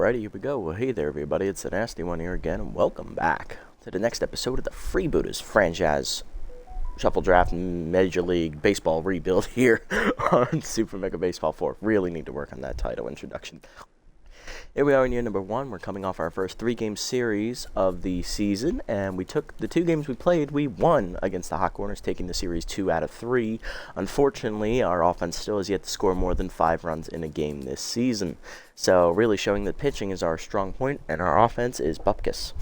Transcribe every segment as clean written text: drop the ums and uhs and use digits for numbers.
Alrighty, here we go. Well, hey there, everybody. It's the Nasty One here again, and welcome back to the next episode of the Freebooters franchise Shuffle Draft Major League Baseball rebuild here on Super Mega Baseball 4. Really need to work on that title introduction. Here we are in year number 1. We're coming off our first 3-game series of the season, and we took the 2 games we played. We won against the Hot Corners, taking the series 2 out of 3. Unfortunately, our offense still has yet to score more than 5 runs in a game this season. So really showing that pitching is our strong point, and our offense is bupkis.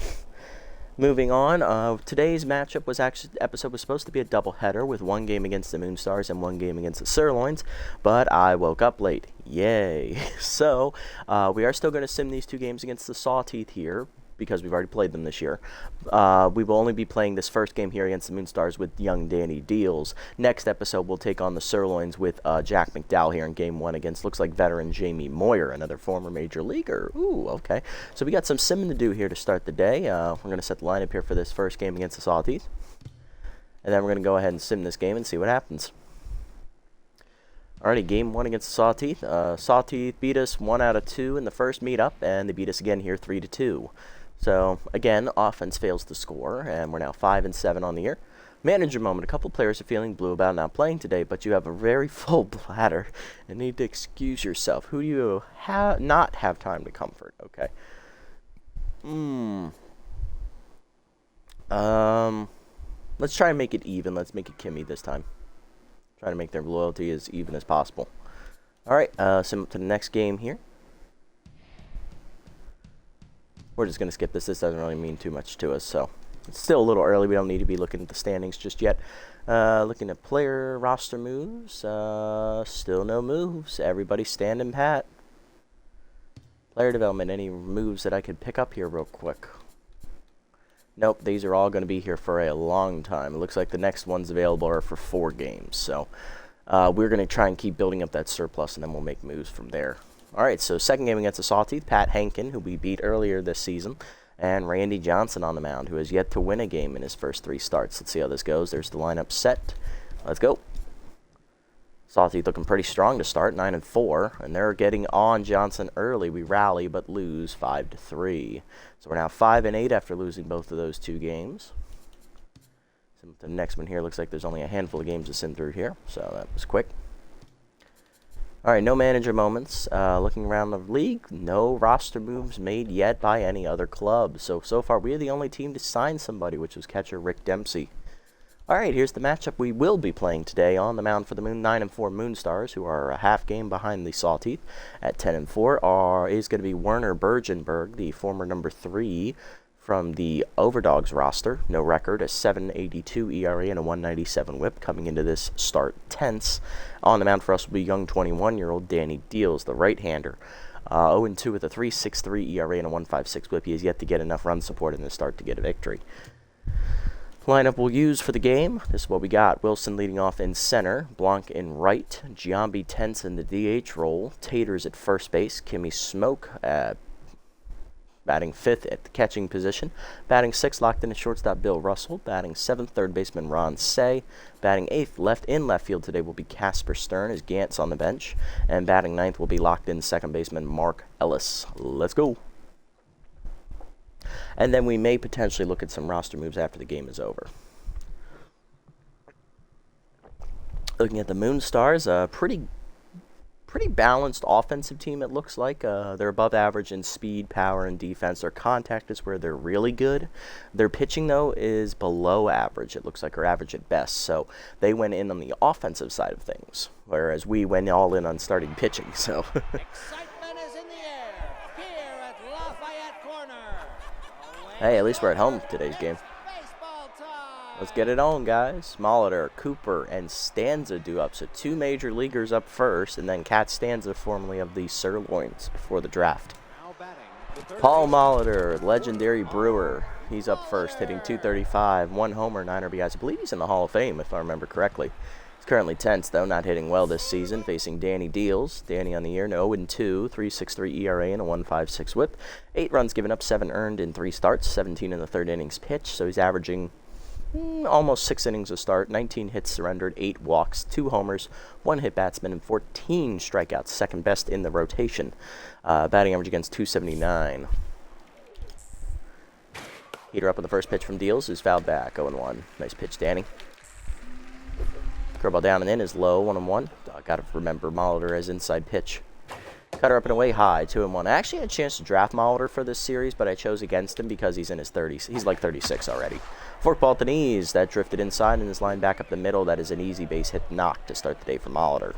Moving on, today's episode was supposed to be a doubleheader with 1 game against the Moonstars and 1 game against the Sirloins, but I woke up late. Yay. So, we are still going to sim these 2 games against the Sawteeth here, because we've already played them this year. We will only be playing this first game here against the Moonstars with young Danny Deals. Next episode, we'll take on the Sirloins with Jack McDowell here in Game 1 against, looks like, veteran Jamie Moyer, another former Major Leaguer. Ooh, okay. So we got some simming to do here to start the day. We're going to set the lineup here for this first game against the Sawteeth. And then we're going to go ahead and sim this game and see what happens. Alrighty, Game 1 against the Sawteeth. Sawteeth beat us 1 out of 2 in the first meetup, and they beat us again here 3-2. So, again, offense fails to score, and we're now 5-7 on the year. Manager moment. A couple players are feeling blue about not playing today, but you have a very full bladder and need to excuse yourself. Who do you not have time to comfort? Okay. Let's try and make it even. Let's make it Kimmy this time. Try to make their loyalty as even as possible. Alright, sim up to the next game here. We're just going to skip this. This doesn't really mean too much to us, so it's still a little early. We don't need to be looking at the standings just yet. Looking at player roster moves. Still no moves. Everybody's standing pat. Player development. Any moves that I could pick up here real quick? Nope, these are all going to be here for a long time. It looks like the next ones available are for 4 games. So we're going to try and keep building up that surplus, and then we'll make moves from there. Alright, so second game against the Sawteeth, Pat Henkin, who we beat earlier this season, and Randy Johnson on the mound, who has yet to win a game in his first 3 starts. Let's see how this goes. There's the lineup set. Let's go. Sawteeth looking pretty strong to start, 9-4, and they're getting on Johnson early. We rally but lose 5-3. So we're now 5-8 after losing both of those 2 games. The next one here looks like there's only a handful of games to sim through here, so that was quick. Alright, no manager moments. Looking around the league, no roster moves made yet by any other club. So far, we are the only team to sign somebody, which was catcher Rick Dempsey. Alright, here's the matchup we will be playing today on the mound for the 9-4 Moonstars, who are a half game behind the Sawteeth. At 10-4 is going to be Werner Bergenberg, the former number 3 from the Overdogs roster. No record, a 7.82 ERA and a 1.97 whip coming into this start tense. On the mound for us will be young 21-year-old Danny Deals, the right-hander. 0-2 with a 3.63 ERA and a 1.56 whip. He has yet to get enough run support in this start to get a victory. Lineup we'll use for the game. This is what we got. Wilson leading off in center. Blanc in right. Giambi Tense in the DH role. Taters at first base. Kimmy Smoke batting 5th at the catching position. Batting 6th locked in at shortstop Bill Russell. Batting 7th, third baseman Ron Say. Batting 8th in left field today will be Casper Stern as Gantz on the bench. And batting 9th will be locked in second baseman Mark Ellis. Let's go. And then we may potentially look at some roster moves after the game is over. Looking at the Moonstars, a pretty balanced offensive team, it looks like. They're above average in speed, power, and defense. Their contact is where they're really good. Their pitching, though, is below average. It looks like, or average at best. So they went in on the offensive side of things, whereas we went all in on starting pitching. So Excitement is in the air here at Lafayette Corner. Hey, at least we're at home today's game. Baseball time. Let's get it on, guys. Molitor, Cooper, and Stanza due up. So 2 major leaguers up first, and then Cat Stanza, formerly of the Sirloins, before the draft. Now batting, Paul Molitor, legendary Brewer. He's up first, hitting .235, 1 homer, 9 RBIs. I believe he's in the Hall of Fame, if I remember correctly. He's currently 10th, though, not hitting well this season, facing Danny Deals. Danny on the year, 0-2, 3.63 ERA and a 1.56 whip. 8 runs given up, 7 earned in 3 starts, 17 in the 3rd innings pitched, so he's averaging almost 6 innings of start, 19 hits surrendered, 8 walks, 2 homers, 1 hit batsman, and 14 strikeouts, second best in the rotation. Batting average against .279. Heater up on the first pitch from Deals is fouled back, 0-1. Nice pitch, Danny. Curveball down and in is low, 1-1. Got to remember Molitor as inside pitch. Cutter up and away high, 2-1. I actually had a chance to draft Molitor for this series, but I chose against him because he's in his 30s. He's like 36 already. Forkball at the knees. That drifted inside and is lined back up the middle. That is an easy base hit knock to start the day for Molitor.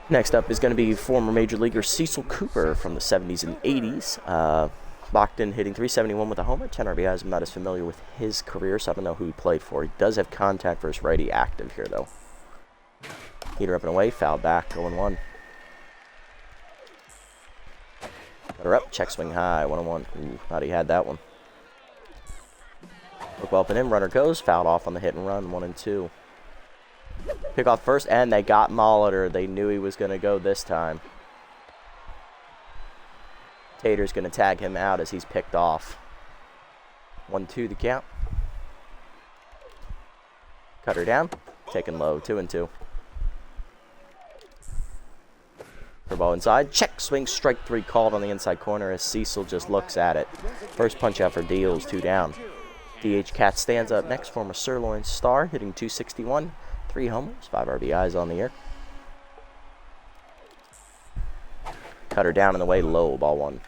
Next up is going to be former Major Leaguer Cecil Cooper from the 70s and 80s. Locked in, hitting .371 with a homer, 10 RBIs. I'm not as familiar with his career, so I don't know who he played for. He does have contact versus righty active here, though. Heater up and away, foul back, 0-1. Cutter up, check swing high, 1-1. Ooh, thought he had that one. Look well up and in, runner goes, fouled off on the hit and run, 1-2. Pick off first, and they got Molitor. They knew he was going to go this time. Tater's going to tag him out as he's picked off. 1-2 the count. Cutter down, taken low, 2-2. Ball inside, check swing, strike 3 called on the inside corner as Cecil just looks at it. First punch out for Deals, 2 down. DH Cat stands up next, former Sirloin Star, hitting .261, 3 homers, 5 RBIs on the year. Cutter down and away, low, ball 1.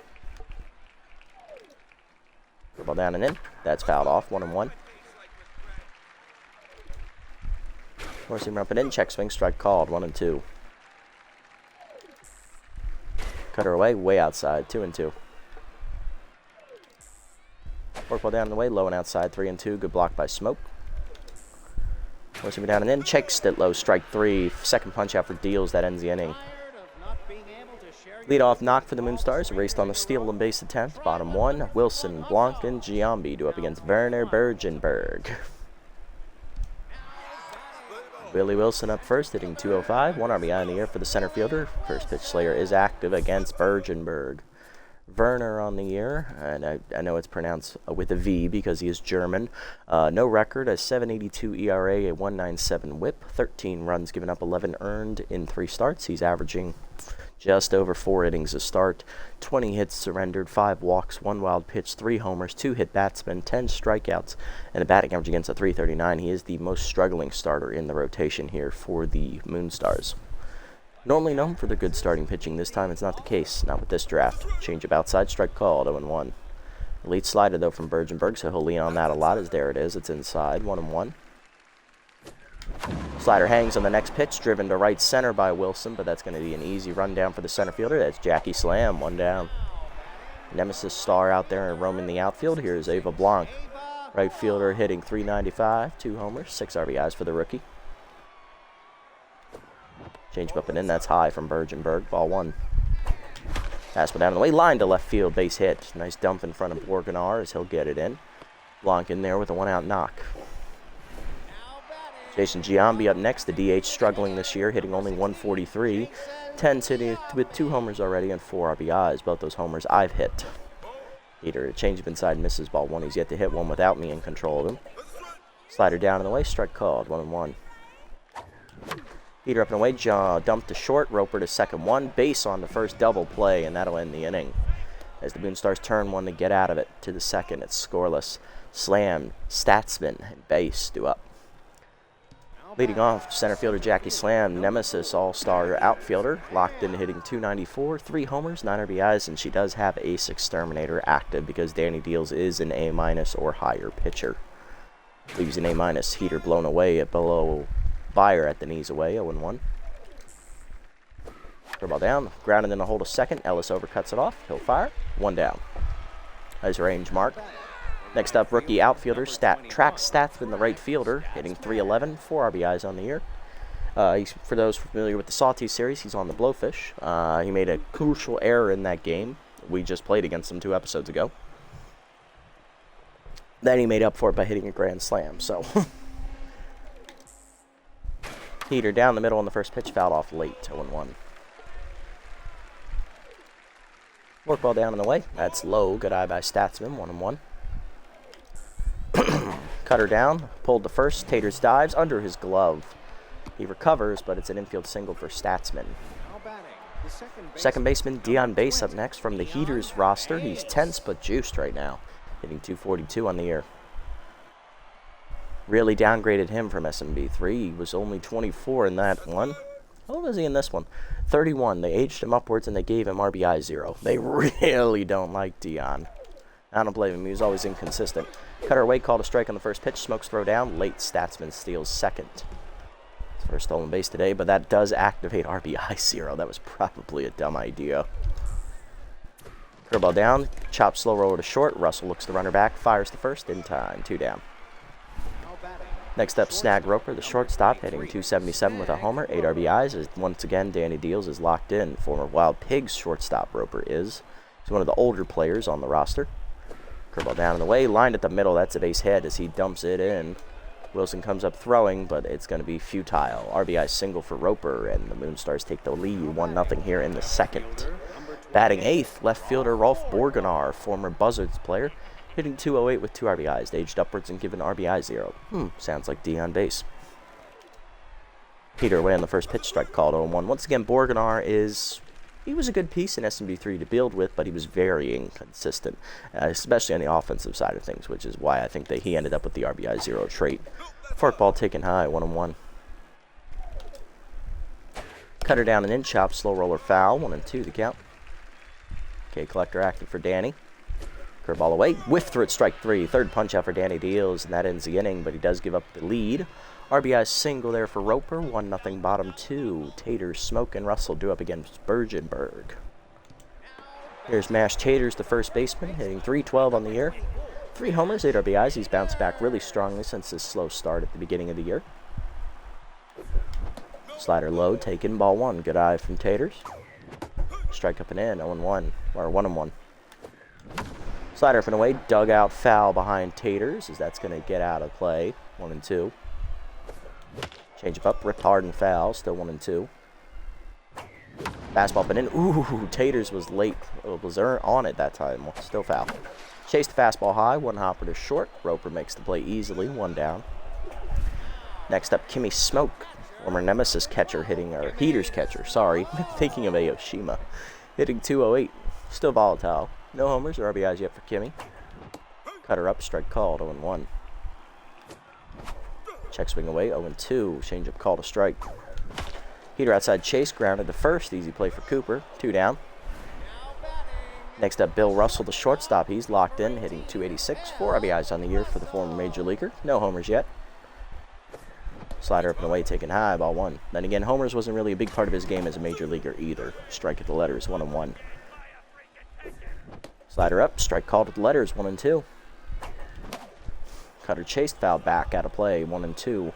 Ball down and in, that's fouled off, 1-1. Force him up and in, check swing, strike called, 1-2. Cutter away, way outside, 2-2. Forkball down and away, low and outside, 3-2. Good block by Smoke. Force him down and in, checks it low, strike 3. Second punch out for Deals, that ends the inning. Lead off knock for the Moonstars, raced on the steal and base attempt. Bottom 1, Wilson, Blanc, and Giambi do up against Werner Bergenberg. Willie Wilson up first, hitting .205, 1 RBI in the air for the center fielder. First pitch Slayer is active against Bergenberg. Werner on the year, and I know it's pronounced with a V because he is German. No record, a 7.82 ERA, a 1.97 WHIP, 13 runs given up, 11 earned in 3 starts. He's averaging just over 4 innings a start, 20 hits surrendered, 5 walks, 1 wild pitch, 3 homers, 2 hit batsmen, 10 strikeouts, and a batting average against a .339. He is the most struggling starter in the rotation here for the Moonstars. Normally known for their good starting pitching, this time it's not the case, not with this draft. Change up outside, strike called, 0-1. Elite slider though from Bergenberg, so he'll lean on that a lot as there it is, it's inside, 1-1. Slider hangs on the next pitch, driven to right center by Wilson, but that's going to be an easy rundown for the center fielder. That's Jackie Slam, 1 down. Nemesis Star out there and roaming the outfield. Here's Ava Blanc, right fielder, hitting .395, 2 homers, 6 RBIs for the rookie. Change up and in, that's high from Bergenberg, ball 1. Pass down the way, line to left field, base hit. Nice dump in front of Borganar as he'll get it in. Blanc in there with a 1-out knock. Jason Giambi up next, the DH struggling this year, hitting only .143. 10 city with 2 homers already and 4 RBIs. Both those homers I've hit. Heater, change up inside, misses ball 1. He's yet to hit one without me in control of him. Slider down and away, strike called, 1-1. Heater up and away, dump to short, Roper to second 1, base on the first double play, and that'll end the inning. As the Moonstars turn 1 to get out of it to the second, it's scoreless. Slam, Statsman, and base do up. Leading off, center fielder Jackie Slam, Nemesis all-star outfielder, locked in hitting .294, 3 homers, 9 RBIs, and she does have Ace Exterminator active because Danny Deals is an A- or higher pitcher. Leaves an A-. Heater blown away at below Buyer at the knees away, 0-1. Ball down, grounded in a hold a second. Ellis overcuts it off. He'll fire. 1 down. Nice range mark. Next up, rookie outfielder, track Statsman, the right fielder, hitting .311, 4 RBIs on the year. For those familiar with the Sawtee series, he's on the Blowfish. He made a crucial error in that game. We just played against him 2 episodes ago. Then he made up for it by hitting a grand slam, so... Heater down the middle on the first pitch, fouled off late, 0-1. Forkball down and away, that's low, good eye by Statsman, 1-1. Cutter down, pulled to first. Taters dives under his glove. He recovers, but it's an infield single for Statsman. Second baseman Dion Bass up next from the Heaters roster. He's tense but juiced right now, hitting 242 on the year. Really downgraded him from SMB4. He was only 24 in that one. How old is he in this one? 31. They aged him upwards and they gave him RBI 0. They really don't like Dion. I don't blame him. He was always inconsistent. Cutter away, called a strike on the first pitch. Smokes throw down. Late Statsman steals second. First stolen base today, but that does activate RBI 0. That was probably a dumb idea. Curveball down, chop slow roller to short. Russell looks the runner back, fires to first in time. 2 down. Next up, Snag Roper, the shortstop, hitting 277 with a homer, 8 RBIs. As once again, Danny Deals is locked in. Former Wild Pigs shortstop Roper is. He's one of the older players on the roster. Curveball down and away, lined at the middle. That's a base hit as he dumps it in. Wilson comes up throwing, but it's going to be futile. RBI single for Roper, and the Moonstars take the lead 1-0 here in the second. Batting 8th, left fielder Rolf Borgenar, former Buzzards player, hitting 208 with 2 RBIs, aged upwards and given RBI 0. Sounds like Dion Bass. Peter away on the first pitch, strike called 0-1. Once again, Borgenar he was a good piece in SMB3 to build with, but he was very inconsistent, especially on the offensive side of things, which is why I think that he ended up with the RBI 0 trait. Forkball taken high, 1-1. Cutter down and in, chop, slow roller foul, 1-2 the count. K Collector active for Danny. Curveball away, whiff through it, strike 3. Third punch out for Danny Deals, and that ends the inning, but he does give up the lead. RBI single there for Roper, 1-0 bottom 2. Taters, Smoke, and Russell do up against Bergenberg. Here's Mash Taters, the first baseman, hitting 312 on the year. 3 homers, 8 RBIs. He's bounced back really strongly since his slow start at the beginning of the year. Slider low, taken, ball 1. Good eye from Taters. Strike up and in, 0-1, or 1-1. Slider up and away, dugout foul behind Taters, as that's going to get out of play, 1-2. Change up, ripped hard and foul, still 1-2. Fastball up and in. Ooh, Taters was late. Was on it that time. Still foul. Chased the fastball high, 1 hopper to short. Roper makes the play easily, 1 down. Next up, Kimmy Smoke, former Nemesis catcher Heaters catcher, sorry. Thinking of Aoshima. Hitting 208. Still volatile. No homers or RBIs yet for Kimmy. Cutter up, strike called, 0-1. Check swing away, 0-2. Change up call to strike. Heater outside chase, grounded to first. Easy play for Cooper. 2 down. Next up, Bill Russell, the shortstop. He's locked in, hitting 286. 4 RBIs on the year for the former major leaguer. No homers yet. Slider up and away, taken high, ball 1. Then again, homers wasn't really a big part of his game as a major leaguer either. Strike at the letters, 1-1. Slider up, strike called at the letters, 1-2. Cutter chased, foul back, out of play, 1-2.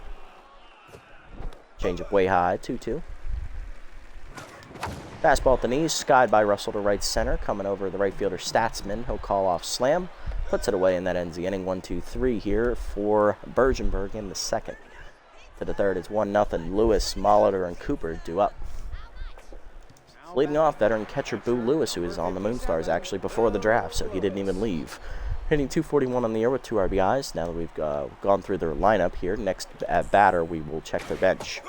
Change up way high, 2-2. Fastball at the knees, skied by Russell to right center, coming over the right fielder Statsman. He'll call off slam, puts it away, and that ends the inning. 1-2-3 here for Bergenberg in the second. To the third, it's 1-0. Lewis, Molitor, and Cooper do up. Leading off, veteran catcher Boo Lewis, who was on the Moonstars actually before the draft, so he didn't even leave. Hitting 241 on the year with 2 RBIs. Now that we've gone through their lineup here, next at batter, we will check their bench.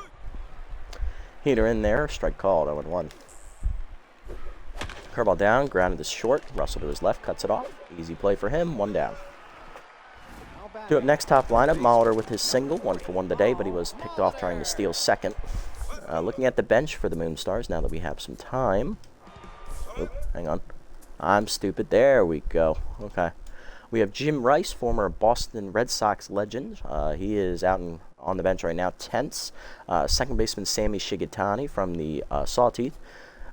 Heater in there, strike called, 0-1. Curveball down, grounded to short. Russell to his left, cuts it off. Easy play for him, 1 down. Up next, top lineup, Molitor with his single, 1 for 1 today, but he was picked off trying to steal second. Looking at the bench for the Moonstars, now that we have some time. Oop, hang on. I'm stupid. There we go. Okay. We have Jim Rice, former Boston Red Sox legend. He is out on the bench right now, tense. Second baseman Sammy Shigetani from the Sawteeth.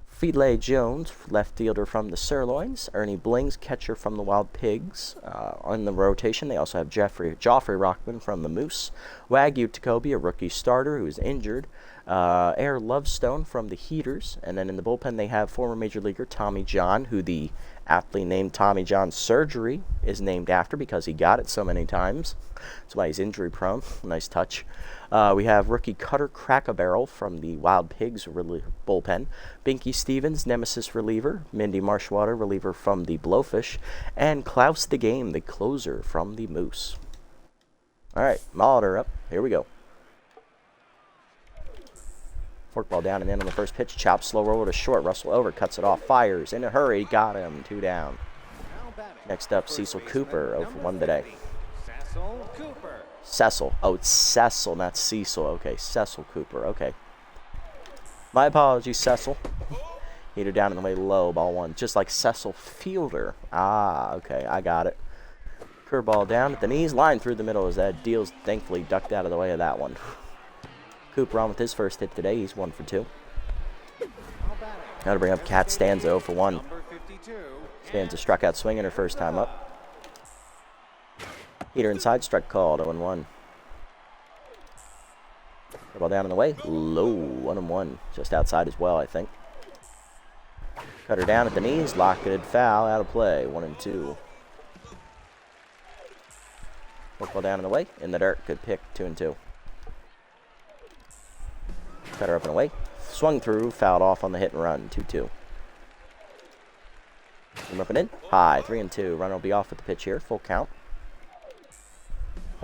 Fiedle Jones, left fielder from the Sirloins. Ernie Blings, catcher from the Wild Pigs. On the rotation, they also have Joffrey Rockman from the Moose. Wagyu Takobi, a rookie starter who is injured. Air Lovestone from the Heaters. And then in the bullpen, they have former major leaguer Tommy John, who the aptly named Tommy John surgery is named after because he got it so many times. That's why he's injury prone. Nice touch. We have rookie Cutter Crack-A-Barrel from the Wild Pigs bullpen. Binky Stevens, Nemesis reliever. Mindy Marshwater, reliever from the Blowfish. And Klaus the Game, the closer from the Moose. All right, Molitor up. Here we go. Forkball down and in on the first pitch. Chop, slow roller to short. Russell over, cuts it off, fires in a hurry. Got him. 2 down. Next up, Cecil Cooper. 0 for 1 today. Cecil. Oh, it's Cecil, not Cecil. Okay, Cecil Cooper. Okay. My apologies, Cecil. Heater down in the way low. Ball 1. Just like Cecil Fielder. Ah, okay. I got it. Curveball down at the knees. Line through the middle as that deal's thankfully ducked out of the way of that one. Cooper on with his first hit today. He's 1 for 2. Now to bring up Kat Stanza 0 for 1. Stanza struck out swinging her first time up. Heater inside, strike called, 0-1. Ball down in the way, low, 1-1. Just outside as well, I think. Cutter down at the knees, locketed foul, out of play, 1-2. Ball down in the way, in the dirt, good pick, 2-2. Cutter up and away, swung through, fouled off on the hit and run, 2-2. Up and in, high, 3-2. Runner will be off with the pitch here, full count.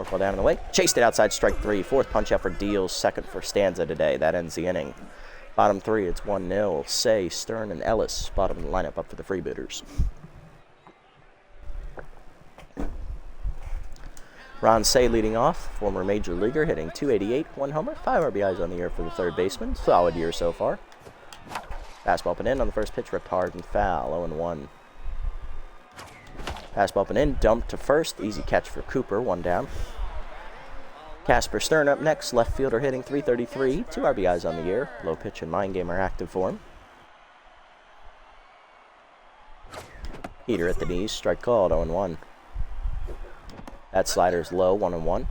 Ball down in the way. Chased it outside, strike 3. Fourth punch out for Deals. Second for Stanza today. That ends the inning. Bottom 3, it's 1-0. Say, Stern, and Ellis. Bottom of the lineup up for the Freebooters. Ron Say leading off. Former major leaguer, hitting .288, 1 homer, 5 RBIs on the year for the third baseman. Solid year so far. Fastball up and in on the first pitch, ripped hard and foul, 0-1. Fastball up and in, dumped to first. Easy catch for Cooper, 1 down. Casper Stern up next. Left fielder hitting .333. 2 RBIs on the year. Low pitch and mind game are active for him. Heater at the knees. Strike called, 0-1. That slider's low, 1-1.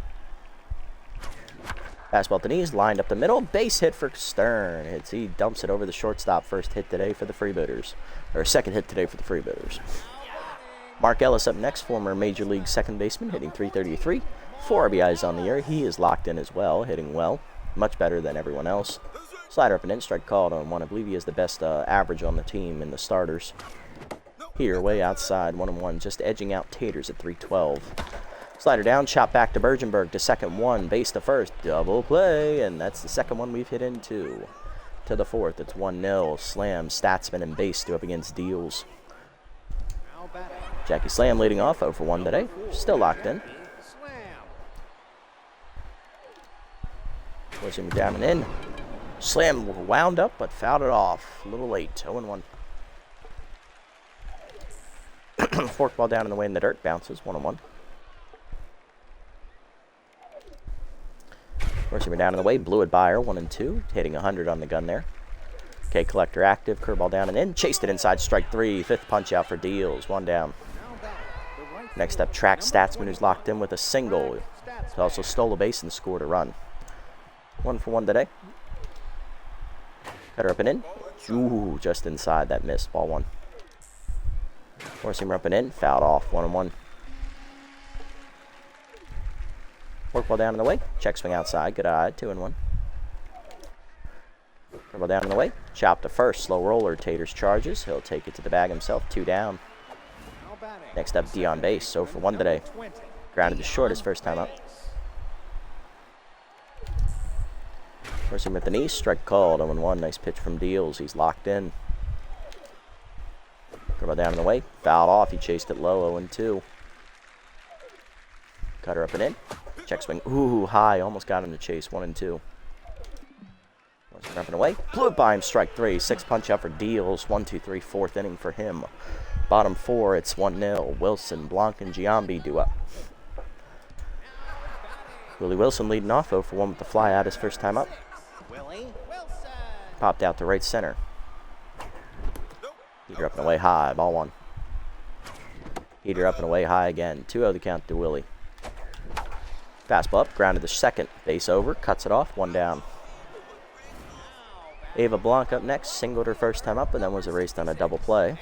Fastball at the knees. Lined up the middle. Base hit for Stern. He dumps it over the shortstop. First hit today for the Freebooters. Or second hit today for the Freebooters. Mark Ellis up next, former Major League second baseman, hitting .333. 4 RBIs on the year. He is locked in as well, hitting well. Much better than everyone else. Slider up and in, strike called on 1. I believe he has the best average on the team in the starters. Here, way outside, 1-1, just edging out Taters at .312. Slider down, chop back to Bergenberg to second 1, base to first, double play, and that's the second one we've hit into. To the fourth, it's 1-0. Slam, Statsman, and base do up against Deals. Jackie Slam leading off, 0 for 1 today. Still locked in. Pushing him down and in. Slam wound up, but fouled it off. A little late, 0-1. Forkball down in the way in the dirt, bounces, 1-1. Pushing him down in the way, blew it by her, 1-2. Hitting 100 on the gun there. K Collector active, curveball down and in. Chased it inside, strike 3. Fifth punch out for Deals, 1 down. Next up, Track Statsman, who's locked in with a single. He also stole a base and scored a run. 1 for 1 today. Cutter up and in. Ooh, just inside, that missed, ball 1. Forcing him up and in, fouled off, 1-1. Forkball down in the way, check swing outside, good eye, 2-1. Curveball down in the way, chop to first, slow roller, Taters charges. He'll take it to the bag himself, 2 down. Next up, Dion base, 0 for 1 today. Grounded to short his first time up. First him at the knee, strike called, 0-1. Nice pitch from Deals, he's locked in. Curveball down in the way, fouled off, he chased it low, 0-2. Cutter up and in, check swing, ooh, high, almost got him to chase, 1-2. Up and away, blew it by him, strike 3. 6 punch out for Deals, 1-2-3, 4th inning for him. Bottom 4, it's 1-0. Wilson, Blanc, and Giambi do up. Willie Wilson leading off, 0 for 1 with the fly out his first time up. Popped out to right center. Heater up and away high, ball 1. Heater up and away high again, 2-0 the count to Willie. Fastball up, grounded to second, base over, cuts it off, 1 down. Ava Blanc up next, singled her first time up and then was erased on a double play.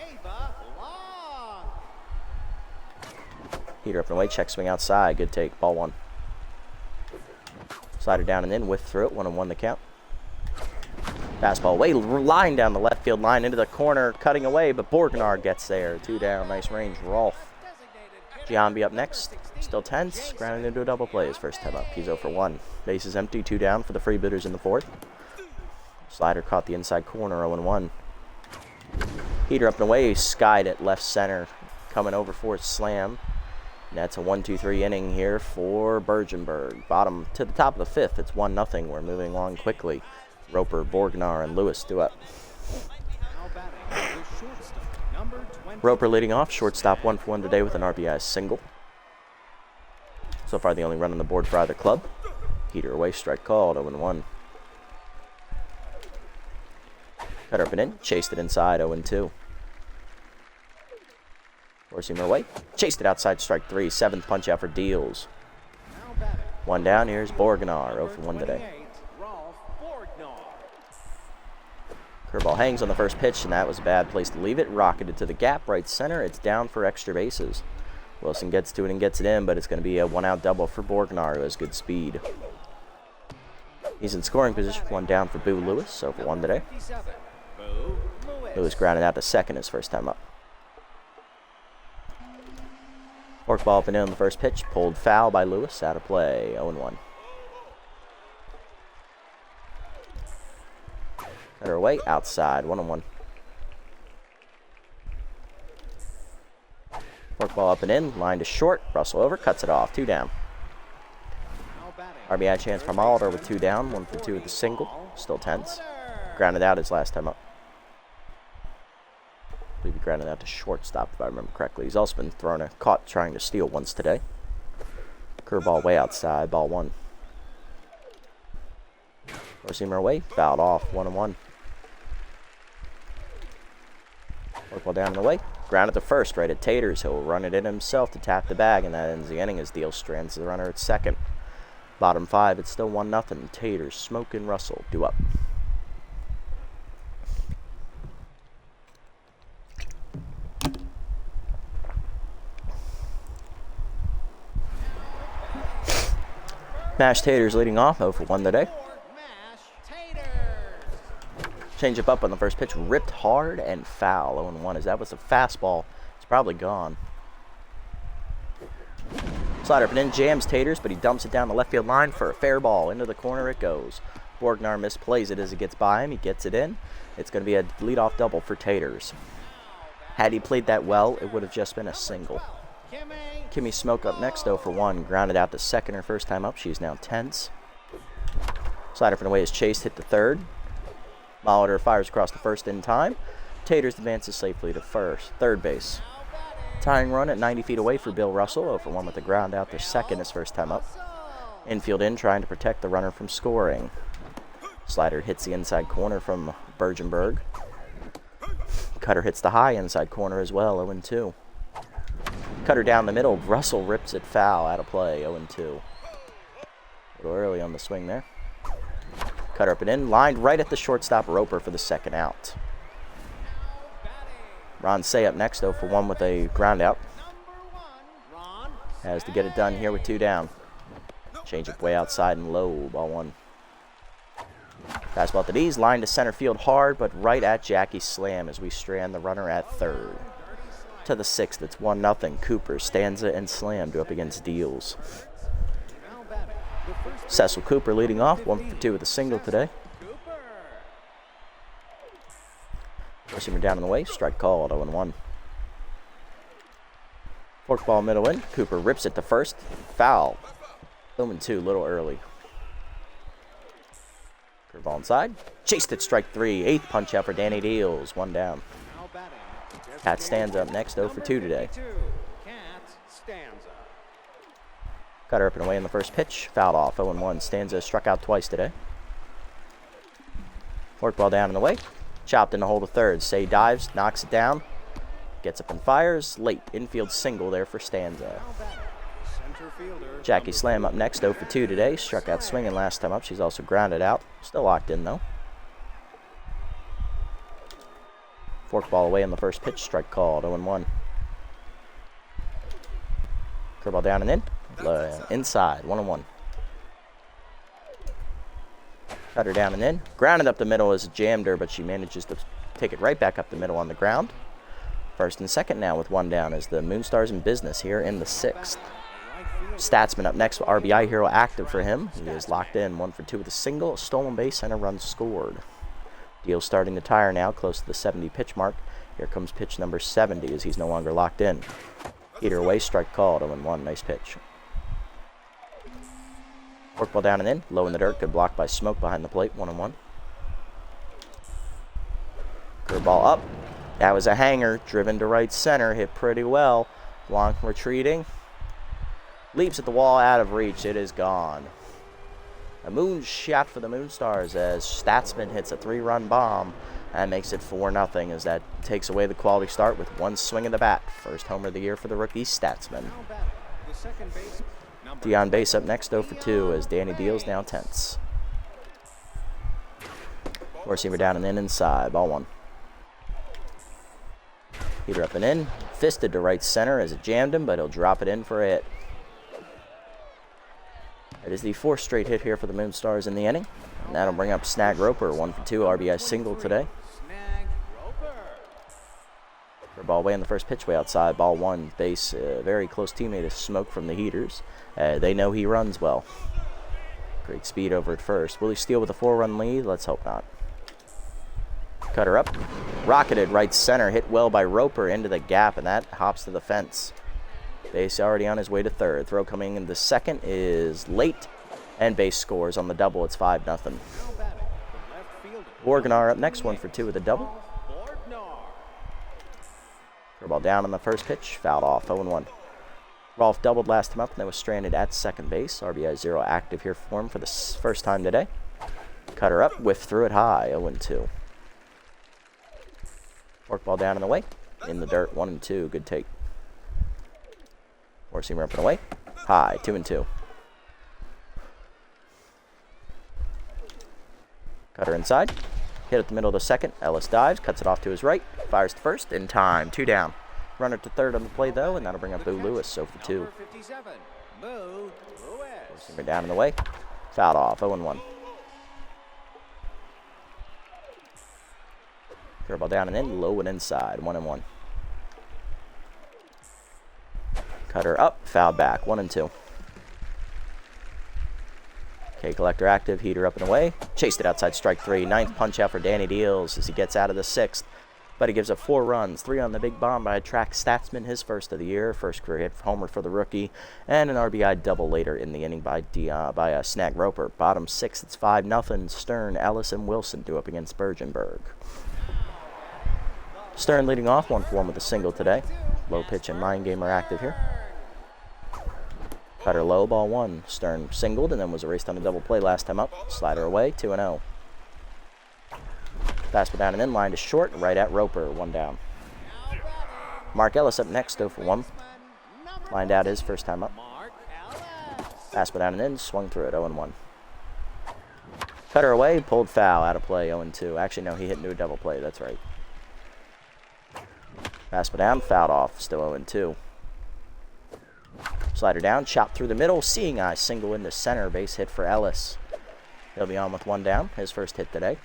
Heater up and away, check swing outside, good take, ball 1. Slider down and in, whiff through it, 1-1 the count. Fastball away, line down the left field line into the corner, cutting away, but Borgnard gets there, 2 down, nice range, Rolf. Giambi up next. Still tense. Grounded into a double play his first time up. He's 0 for 1. Base is empty. 2 down for the Freebooters in the 4th. Slider caught the inside corner. 0-1. Heater up and away. Skied at left center. Coming over for a slam. And that's a 1-2-3 inning here for Bergenberg. Bottom to the top of the 5th. It's 1-0. We're moving along quickly. Roper, Borgnar, and Lewis do up. Roper leading off. Shortstop 1 for 1 today with an RBI single. So far the only run on the board for either club. Heater away. Strike called. 0-1. Cutter up and in. Chased it inside. 0-2. Four-seamer away. Chased it outside. Strike 3. 7th punch out for Deals. 1 down. Here's Borgnar. 0 for 1 today. Curveball hangs on the first pitch, and that was a bad place to leave it. Rocketed to the gap, right center. It's down for extra bases. Wilson gets to it and gets it in, but it's going to be a 1-out double for Borgnar, who has good speed. He's in scoring position. 1 down for Boo Lewis, so for 1 today. Lewis grounded out to second his first time up. Forkball up and in on the first pitch. Pulled foul by Lewis. Out of play. 0-1. Cutter away, outside, 1-1. Forkball up and in, line to short. Russell over, cuts it off, 2 down. RBI chance from Molitor with 2 down, 1 for 2 with the single. Still tense. Grounded out his last time up. I believe he grounded out to shortstop, if I remember correctly. He's also been caught trying to steal once today. Curveball way outside, ball 1. Four-seamer away, fouled off, 1-1. Forkball down in the way. Grounded to first, right at Taters. He'll run it in himself to tap the bag, and that ends the inning as Deal strands the runner at second. Bottom 5, it's still 1-0. Taters, Smoke, and Russell do up. Mashed Taters leading off, 0 for 1 today. Change up on the first pitch, ripped hard and foul. 0-1 as that was a fastball. It's probably gone. Slider up and in, jams Taters, but he dumps it down the left field line for a fair ball. Into the corner it goes. Borgnar misplays it as it gets by him. He gets it in. It's going to be a leadoff double for Taters. Had he played that well, it would have just been a single. Kimmy Smoke up next, 0 for 1. Grounded out to second her first time up. She's now tense. Slider from the way is chased, hit the third. Molitor fires across the first in time. Taters advances safely to third base. Tying run at 90 feet away for Bill Russell. 0 for 1 with the ground out to second his first time up. Infield in, trying to protect the runner from scoring. Slider hits the inside corner from Bergenberg. Cutter hits the high inside corner as well. 0-2. Cutter down the middle. Russell rips it foul. Out of play. 0-2. A little early on the swing there. Cutter up and in, lined right at the shortstop. Roper for the second out. Ron Say up next, 0 for 1 with a ground out. Has to get it done here with 2 down. Change it way outside and low, ball 1. Fastball to D's, line to center field hard, but right at Jackie Slam as we strand the runner at third. To the 6th, it's 1-0. Cooper, Stanza, and Slam do up against Deals. Cecil Cooper leading off, 1 for 2 with a single today. Four-seamer down in the way, strike called, 0-1. Forkball middle in, Cooper rips it to first, foul. 0-2, little early. Curveball inside, chased it, strike 3. 8th punch out for Danny Deals, 1 down. Cat Stanza up next, 0 for 2 today. Cutter up and away in the first pitch. Fouled off. 0-1. Stanza struck out twice today. Forkball down and away. Chopped in the hole to third. Say dives, knocks it down. Gets up and fires. Late infield single there for Stanza. Jackie Slam up next. 0 for 2 today. Struck out swinging last time up. She's also grounded out. Still locked in though. Forkball away in the first pitch. Strike called. 0-1. Curveball down and in. Inside, 1-1. Cutter down and in. Grounded up the middle as jammed her, but she manages to take it right back up the middle on the ground. First and second now with one down as the Moonstars in business here in the 6th. Statsman up next with RBI hero active for him. He is locked in, 1 for 2 with a single, a stolen base, and a run scored. Deal starting to tire now, close to the 70 pitch mark. Here comes pitch number 70 as he's no longer locked in. Heater away, strike called, 0-1, nice pitch. Forkball down and in, low in the dirt, good block by Smoke behind the plate, 1-1. Curveball up. That was a hanger, driven to right center, hit pretty well. Blanc retreating. Leaps at the wall, out of reach, it is gone. A moon shot for the Moonstars as Statsman hits a 3-run bomb and makes it 4-0 as that takes away the quality start with one swing of the bat. First homer of the year for the rookie Statsman. Dion base up next, 0 for 2 as Danny Deals now tense. Four-seamer down and in inside, ball 1. Heater up and in, fisted to right center as it jammed him, but he'll drop it in for a hit. It is the 4th straight hit here for the Moonstars in the inning. And that'll bring up Snag Roper, 1 for 2 RBI single today. For ball way on the first pitch, way outside, ball 1, base, very close teammate is Smoke from the Heaters. They know he runs well. Great speed over at first. Will he steal with a 4-run lead? Let's hope not. Cutter up, rocketed right center, hit well by Roper into the gap, and that hops to the fence. Base already on his way to third. Throw coming in the second is late, and base scores on the double. It's 5-0. Borgnar up next, 1 for 2 with a double. Ball down on the first pitch, fouled off, 0-1. Rolf doubled last time up, and then was stranded at second base. RBI 0 active here for him for the first time today. Cutter up, whiff through it high, 0-2. Forkball down and away. In the dirt, 1-2. Good take. Four-seamer up and away. High, 2-2. Cutter inside. Hit at the middle of the second. Ellis dives, cuts it off to his right. Fires to first in time. 2 down. Runner to third on the play, though, and that'll bring up Boo Lewis, 0 for 2. Four-seamer down and away. Fouled off, 0-1. Curveball down and in, low and inside, 1-1. Cutter up, foul back, 1-2. K collector active, heater up and away. Chased it outside, strike 3. 9th punch out for Danny Deals as he gets out of the 6th. But he gives up 4 runs, 3 on the big bomb by Track Statsman, his first of the year. First career hit homer for the rookie, and an RBI double later in the inning by Snag Roper. Bottom 6, it's 5-0. Stern, Ellis, and Wilson do up against Bergenberg. Stern leading off, 1-for-1 with a single today. Low pitch and mind game are active here. Cutter low, ball 1. Stern singled and then was erased on a double play last time up. Slider away, 2-0. Fastball down and in, line to short, right at Roper, 1 down. Mark Ellis up next, 0 for 1. Lined out his first time up. Fastball down and in, swung through it, 0-1. Cutter away, pulled foul, out of play, 0-2. Actually, no, he hit into a double play, that's right. Fastball down, fouled off, still 0-2. Slider down, chopped through the middle, seeing eye single into center, base hit for Ellis. He'll be on with 1 down, his first hit today.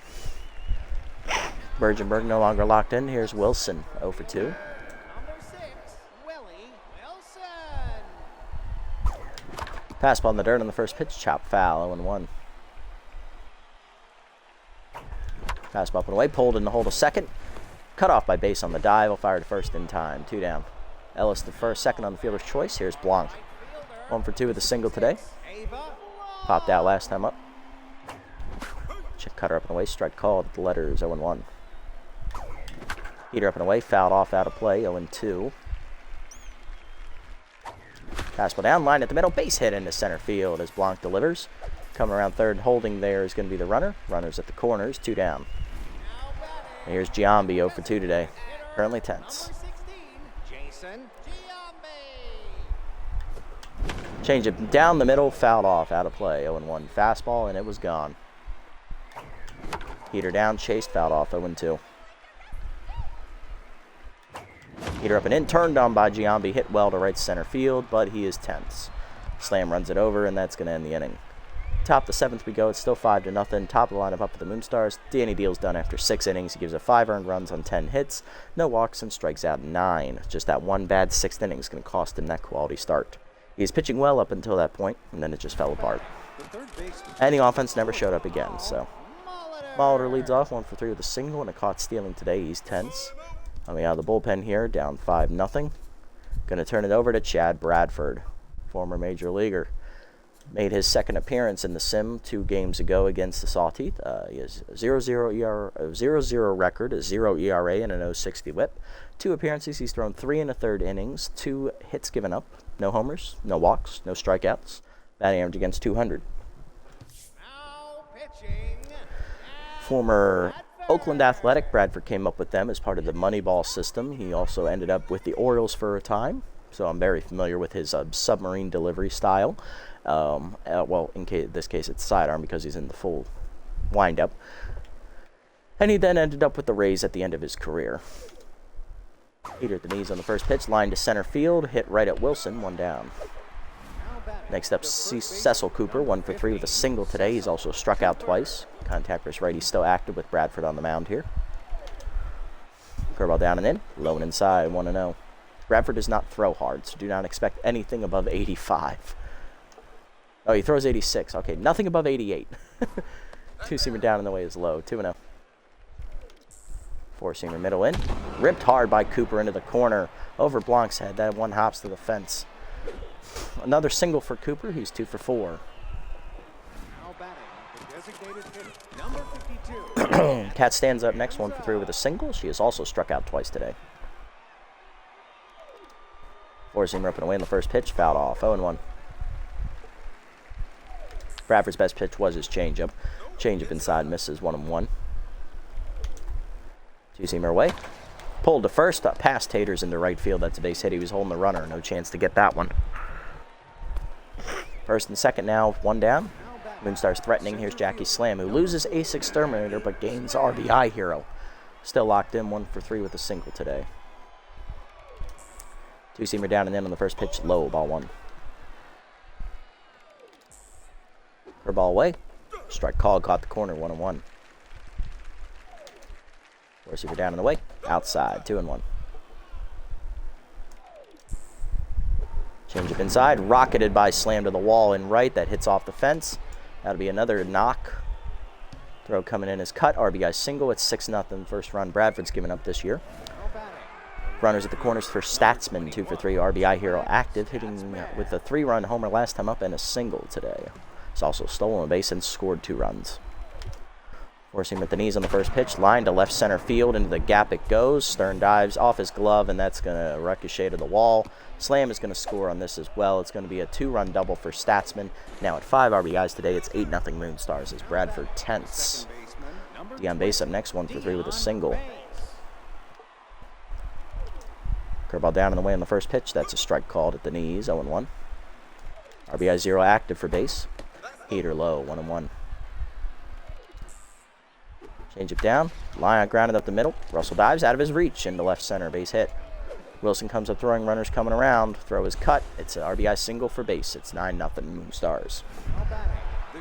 Bergenberg no longer locked in. Here's Wilson, 0 for 2. Number 6, Willie Wilson. Fastball in the dirt on the first pitch, chop foul, 0-1. Fastball up and away, pulled in the hole to second. Cut off by base on the dive, will fire to first in time, 2 down. Ellis the first, second on the fielder's choice. Here's Blanc, 1 for 2 with a single today. Popped out last time up. Check cutter up and away, strike called at the letters, 0-1. Heater up and away, fouled off out of play, 0-2. Fastball down, line at the middle, base hit into center field as Blanc delivers. Coming around third, holding there is going to be the runner. Runners at the corners, 2 down. And here's Giambi, 0 for 2 today. Currently tense. Change it down the middle, fouled off, out of play, 0-1. Fastball, and it was gone. Heater down, chased, fouled off, 0-2. Heater up and in, turned on by Giambi, hit well to right center field, but he is tense. Slam runs it over, and that's going to end the inning. Top the 7th we go. It's still 5-0. Top of the lineup up for the Moonstars. Danny Deal's done after 6 innings. He gives up 5 earned runs on 10 hits, no walks, and strikes out 9. Just that one bad 6th inning is going to cost him that quality start. He's pitching well up until that point, and then it just fell apart. And the offense never showed up again, so. Molitor leads off 1 for 3 with a single and a caught stealing today. He's tense. Coming out of the bullpen here, down 5-0. Going to turn it over to Chad Bradford, former major leaguer. Made his second appearance in the sim 2 games ago against the Sawteeth. He has a 0-0 record, a 0 ERA, and an 0.60 whip. 2 appearances, he's thrown 3 1/3 innings, 2 hits given up, no homers, no walks, no strikeouts. Batting average against 200. Now pitching. Former Oakland Athletic, Bradford came up with them as part of the Moneyball system. He also ended up with the Orioles for a time, so I'm very familiar with his submarine delivery style. Well, in this case, it's sidearm because he's in the full windup. And he then ended up with the Rays at the end of his career. Heater at the knees on the first pitch, line to center field, hit right at Wilson, 1 down. Next up, Cecil Cooper, 1 for 3 with a single today. He's also struck out twice. Contact versus righty still active with Bradford on the mound here. Curveball down and in, low and inside, 1-0. Bradford does not throw hard, so do not expect anything above 85. Oh, he throws 86. Okay, nothing above 88. 2-seamer down in the way is low. 2-0. 4-seamer middle in. Ripped hard by Cooper into the corner. Over Blanc's head. That one hops to the fence. Another single for Cooper. He's 2 for 4. Now batting, the designated hitter, number 52. Kat stands up next, 1 for 3 with a single. She has also struck out twice today. 4-seamer up and away in the first pitch. Fouled off. 0-1. Bradford's best pitch was his changeup. Changeup inside, misses 1-1. 2-seamer away. Pulled to first, past Taters into right field. That's a base hit. He was holding the runner. No chance to get that one. First and second now, 1 down. Moonstars threatening. Here's Jackie Slam, who loses Ace Exterminator but gains RBI Hero. Still locked in, 1 for 3 with a single today. 2-seamer down and in on the first pitch. Low, ball 1. Ball away. Strike called, caught the corner, 1-1. 4-seamer down and away. Outside, 2-1. Change up inside. Rocketed by Slam to the wall in right. That hits off the fence. That'll be another knock. Throw coming in is cut. RBI single. It's 6-0. First run Bradford's given up this year. Runners at the corners for Statsman, 2 for 3. RBI Hero active, hitting with a 3-run homer last time up and a single today. He's also stolen a base and scored 2 runs. 4-seamer at the knees on the first pitch. Line to left center field. Into the gap it goes. Stern dives off his glove, and that's going to ricochet to the wall. Slam is going to score on this as well. It's going to be a 2-run double for Statsman. Now at 5 RBIs today, it's 8-0 Moonstars as Bradford tense. Dion Base up next, 1 for 3 with a single. Curveball down and away on the first pitch. That's a strike called at the knees, 0-1. RBI 0 active for Base. Heater low, 1-1. Change it down. Line grounded up the middle. Russell dives out of his reach into left center. Base hit. Wilson comes up throwing, runners coming around. Throw is cut. It's an RBI single for Base. It's 9-0 Moonstars.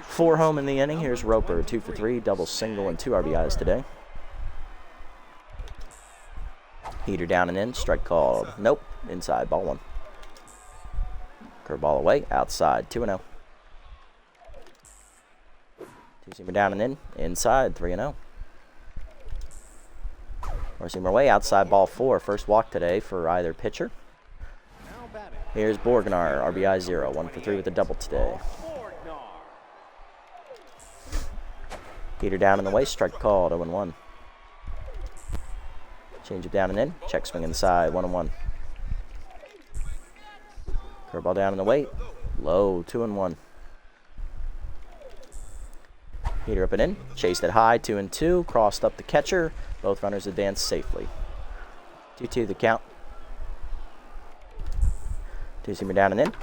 4 home in the inning. Here's Roper, 2 for 3. Double single and 2 RBIs today. Heater down and in. Strike called. Nope. Inside. Ball 1. Curveball away. Outside. 2-0. 2-seamer down and in. Inside. 3-0. 4-seamer away. Outside. Ball 4. First walk today for either pitcher. Here's Borgnar. RBI 0. 1 for 3 with a double today. Heater down in the way. Strike called. 0-1. Change it down and in. Check swing inside. 1-1. Curveball down and away. Low. 2-1. Heater up and in. Chased it high. 2-2. Crossed up the catcher. Both runners advance safely. 2-2 the count. 2-seamer down and in.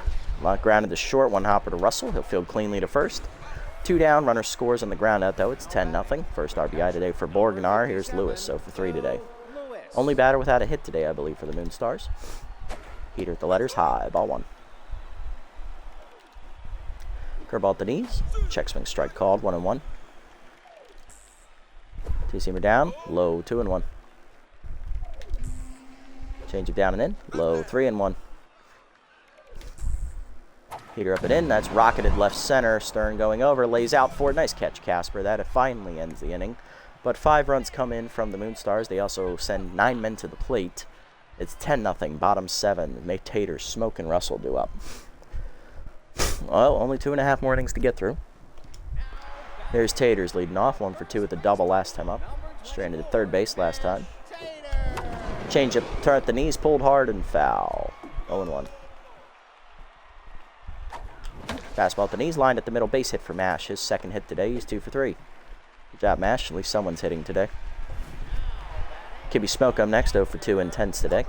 Lock grounded to short. 1 hopper to Russell. He'll field cleanly to first. 2 down. Runner scores on the ground out though. It's 10-0. First RBI today for Borgnar. Here's Lewis. 0 for 3 today. Only batter without a hit today, I believe, for the Moonstars. Heater at the letters. High. Ball 1. Curveball at the knees. Check swing strike called. 1-1. Two-seamer down. Low. 2-1. Change it down and in. Low. 3-1. Heater up and in. That's rocketed left center. Stern going over. Lays out for it. Nice catch, Casper. That finally ends the inning. But 5 runs come in from the Moonstars. They also send 9 men to the plate. It's 10-0. Bottom 7. Make Taters, Smoke, and Russell do up. Well, only 2.5 more innings to get through. There's Taters leading off. 1 for 2 with a double last time up. Stranded at third base last time. Change up, turn at the knees, pulled hard and foul. 0-1. Fastball at the knees, lined at the middle base hit for Mash. His second hit today. He's 2 for 3. Good job, Mash. At least someone's hitting today. Kibby Smoke up next, 0 for 2 intense today.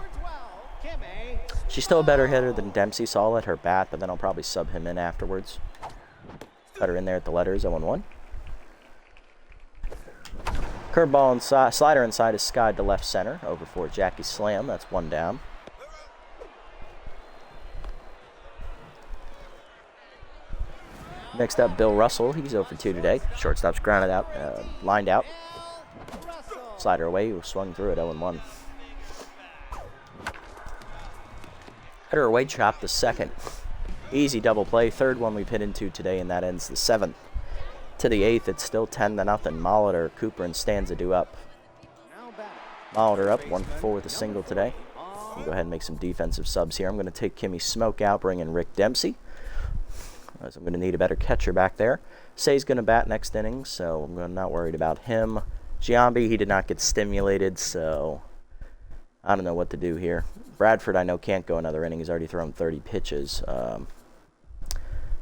She's still a better hitter than Dempsey, so I'll let her bat, but then I'll probably sub him in afterwards. Got her in there at the letters, 0-1. Curveball inside, slider inside is skied to left center. Over for Jackie Slam. That's 1 down. Next up, Bill Russell. He's 0 for 2 today. Shortstop's grounded out, lined out. Slider away. Swung through it. 0-1. Header away. Chopped the second. Easy double play. Third one we've hit into today, and that ends the 7th. To the 8th, it's still 10-0. Molitor, Cooper, and Stanza do up. Molitor up 1 for 4 with a single today. I'll go ahead and make some defensive subs here. I'm going to take Kimmy Smoke out, bring in Rick Dempsey, as I'm going to need a better catcher back there. Say's going to bat next inning, so I'm not worried about him. Giambi, he did not get stimulated, so I don't know what to do here. Bradford, I know, can't go another inning. He's already thrown 30 pitches.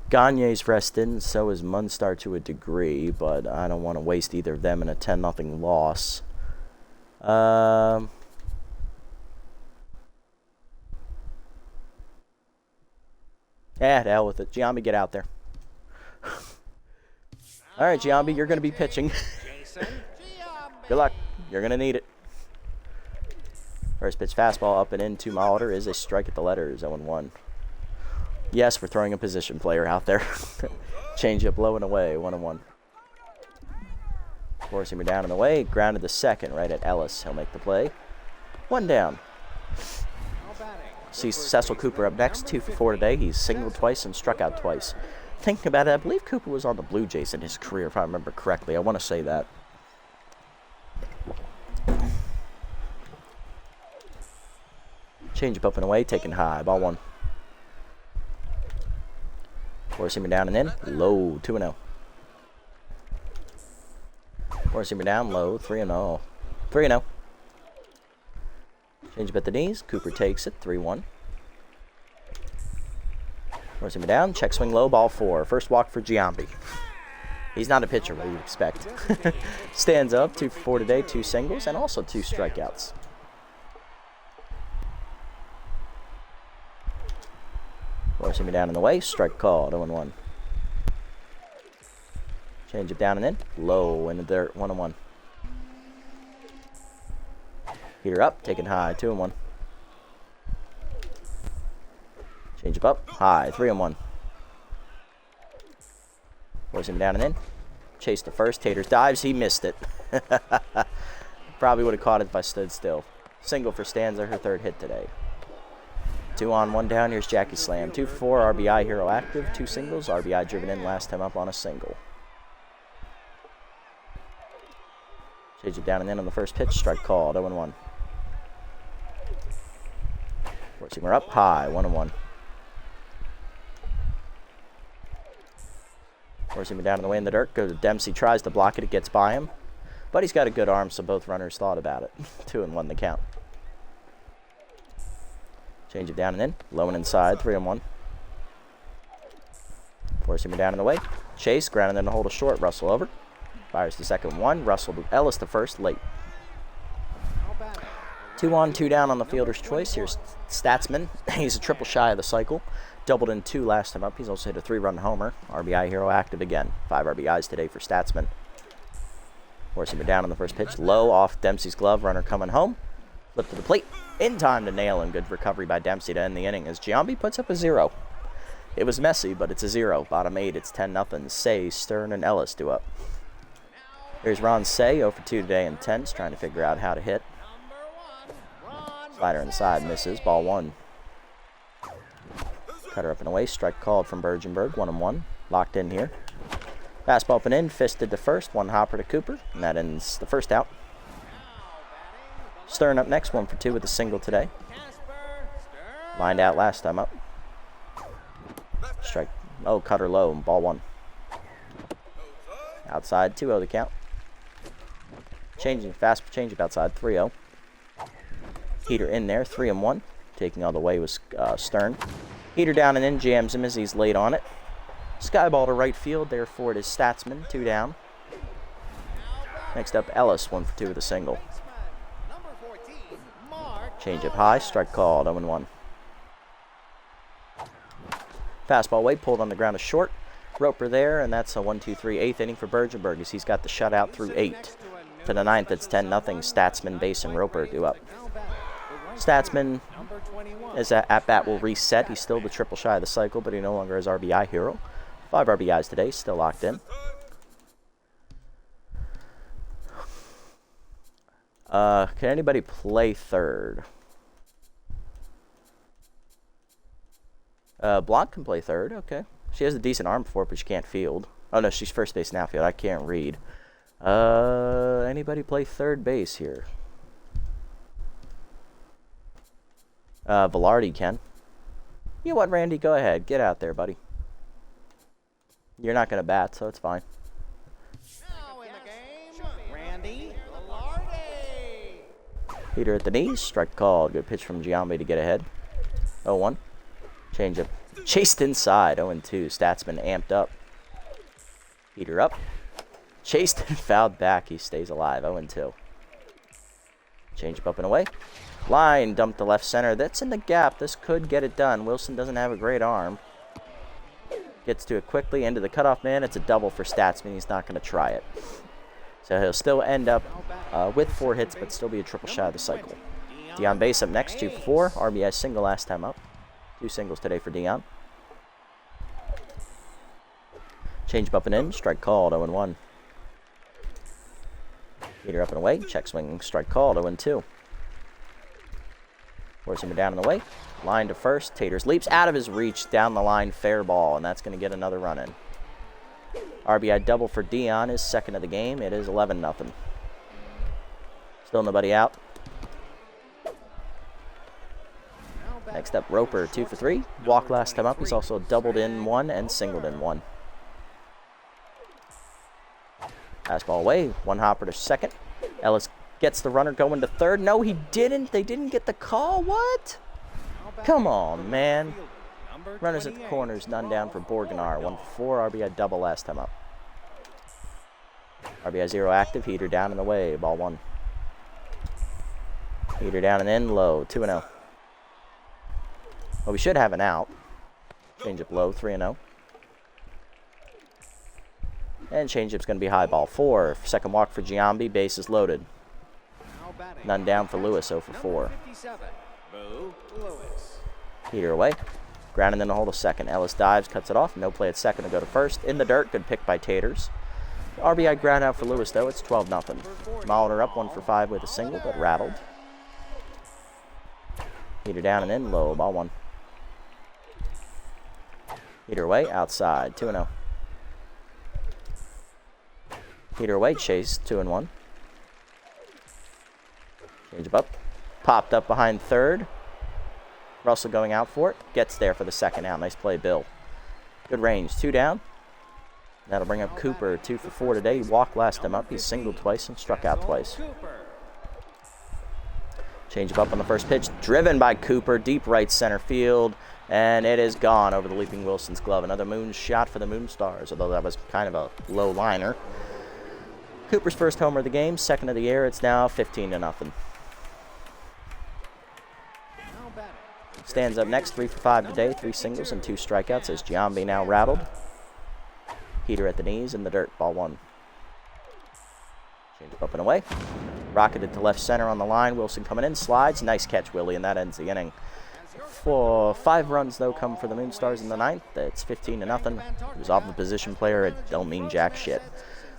Gagne's rested, and so is Moonstar to a degree, but I don't want to waste either of them in a 10-0 loss. Yeah, to hell with it. Giambi, get out there. All right, Giambi, you're going to be pitching. Good luck. You're going to need it. First pitch fastball up and into Molitor is a strike at the letters, 0-1. Yes, we're throwing a position player out there. Change up low and away, 1-1. Forcing me down and away. Grounded to second right at Ellis. He'll make the play. 1 down. See Cecil Cooper up next, 2 for 4 today. He's singled twice and struck out twice. Thinking about it, I believe Cooper was on the Blue Jays in his career, if I remember correctly. I want to say that. Change up and away, taking high. Ball 1. Forcing me down and in. Low, 2-0. Forcing me down, low, 3-0. 3-0. Change up at the knees. Cooper takes it, 3-1. Forcing me down. Check swing low, ball 4. First walk for Giambi. He's not a pitcher, what do you expect? Stands up, 2 for 4 today, 2 singles, and also 2 strikeouts. Forcing me down in the way. Strike called, 0-1. Change it down and in. Low in the dirt, 1-1. Heater up, taking high, 2-1. Change up, high, 3-1. Forcing him down and in. Chase to first. Taters dives. He missed it. Probably would have caught it if I stood still. Single for Stanza, her 3rd hit today. 2 on, 1 down. Here's Jackie Slam. 2 for 4. RBI hero active. 2 singles. RBI driven in last time up on a single. Change it down and in on the first pitch. Strike called. 0-1. Forcing her up high. 1-1. Forcing him down in the way in the dirt. Goes to Dempsey. Tries to block it. It gets by him. But he's got a good arm, so both runners thought about it. 2-1 the count. Change it down and in. Low and inside. 3-1. Forcing him down in the way. Chase. Ground and then to hold a short. Russell over. Fires the second one. Russell to Ellis the first. Late. 2 on, 2 down on the fielder's choice. Here's Statsman. He's a triple shy of the cycle. Doubled in 2 last time up. He's also hit a 3-run homer. RBI hero active again. 5 RBIs today for Statsman. Forcing him down on the first pitch. Low off Dempsey's glove. Runner coming home. Flip to the plate. In time to nail him. Good recovery by Dempsey to end the inning as Giambi puts up a 0. It was messy, but it's a 0. Bottom 8, it's 10-0. Say, Stern, and Ellis do up. Here's Ron Say, 0 for 2 today in 10s, trying to figure out how to hit. Slider inside, misses. Ball 1. Cutter up and away. Strike called from Bergenberg. 1-1. Locked in here. Fastball up and in. Fisted to first. 1 hopper to Cooper. And that ends the first out. Stern up next. 1 for 2 with a single today. Lined out last time up. Strike. Oh, cutter low. Ball 1. Outside. 2-0 the count. Changing. Fast changeup outside. 3-0. Heater in there. 3-1. Taking all the way was Stern. Heater down and in. Jams him as he's late on it. Skyball to right field. Therefore, it is Statsman. 2 down. Next up, Ellis. 1 for 2 with a single. Changeup high. Strike called. 0-1. Fastball away. Pulled on the ground to short. Roper there, and that's a 1-2-3 8th inning for Bergenberg as he's got the shutout through 8. To the 9th, it's 10-0. Statsman, Base, and Roper do up. Statsman, as at bat will reset. He's still the triple shy of the cycle, but he no longer is RBI hero. 5 RBIs today, still locked in. Can anybody play third? Blanc can play third, okay. She has a decent arm for it, but she can't field. Oh no, she's first base and outfield. I can't read. Anybody play third base here? Velarde can. You know what, Randy? Go ahead. Get out there, buddy. You're not going to bat, so it's fine. Now in the game, Randy Velarde. Heater at the knees. Strike called. Good pitch from Giambi to get ahead. 0-1. Changeup. Chased inside. 0-2. Statsman amped up. Heater up. Chased and fouled back. He stays alive. 0-2. Changeup up and away. Line dumped to left center. That's in the gap. This could get it done. Wilson doesn't have a great arm. Gets to it quickly. Into the cutoff man. It's a double for Statsman. He's not going to try it. So he'll still end up with 4 hits, but still be a triple shy of the cycle. Dion Base up next. 2 for 4. RBI single last time up. 2 singles today for Dion. Change up and in. Strike called. 0-1. Heater up and away. Check swing. Strike called. 0-2. Forcing him down in the way. Line to first. Taters leaps out of his reach. Down the line. Fair ball. And that's going to get another run in. RBI double for Dion. His second of the game. It is 11-0. Still nobody out. Next up, Roper. 2 for 3. Walk last time up. He's also doubled in 1 and singled in 1. Fastball away. 1 hopper to second. Ellis gets the runner going to third. No, he didn't. They didn't get the call. What? Come on, man. Runners at the corners. None down for Borgenar. 1 for 4. RBI double last time up. RBI 0 active. Heater down and away. Ball 1. Heater down and in. Low. 2-0. Well, we should have an out. Change up low. 3-0. And changeup's going to be high. Ball 4. Second walk for Giambi. Bases loaded. None down for Lewis. 0 for 4. Heater away. Grounding in the hole to second. Ellis dives, cuts it off. No play at second to go to first. In the dirt. Good pick by Taters. RBI ground out for Lewis, though. It's 12-0. Molitor up 1 for 5 with a single, but rattled. Heater down and in. Low. Ball 1. Heater away. Outside. 2-0. Heater away. Chase. 2-1. Change up. Popped up behind third. Russell going out for it. Gets there for the second out. Nice play, Bill. Good range. 2 down. That'll bring up Cooper. 2 for 4 today. He walked last time up. He singled twice and struck out twice. Change up on the first pitch. Driven by Cooper. Deep right center field. And it is gone over the leaping Wilson's glove. Another moon shot for the Moonstars, although that was kind of a low liner. Cooper's first homer of the game. Second of the year. It's now 15-0. Stands up next, 3 for 5 today, 3 singles and 2 strikeouts as Giambi now rattled. Heater at the knees in the dirt, ball 1. Change up and away. Rocketed to left center on the line. Wilson coming in, slides. Nice catch, Willie, and that ends the inning. 5 runs, though, come for the Moonstars in the 9th. It's 15-0. He was off the position player. It don't mean jack shit.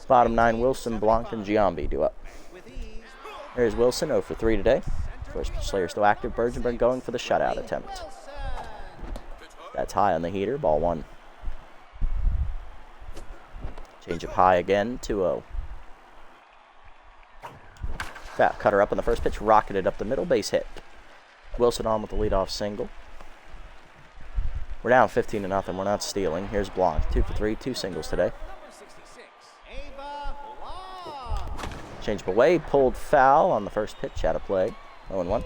Bottom 9, Wilson, Blanc, and Giambi do up. There's Wilson, 0 for 3 today. First Slayer still active. Bergenberg going for the shutout attempt. That's high on the heater. Ball 1. Change up high again. 2-0. Fat cutter up on the first pitch. Rocketed up the middle. Base hit. Wilson on with the leadoff single. We're down 15-0. We're not stealing. Here's Blanc. 2 for 3. 2 singles today. Change up away. Pulled foul on the first pitch. Out of play. 0-1.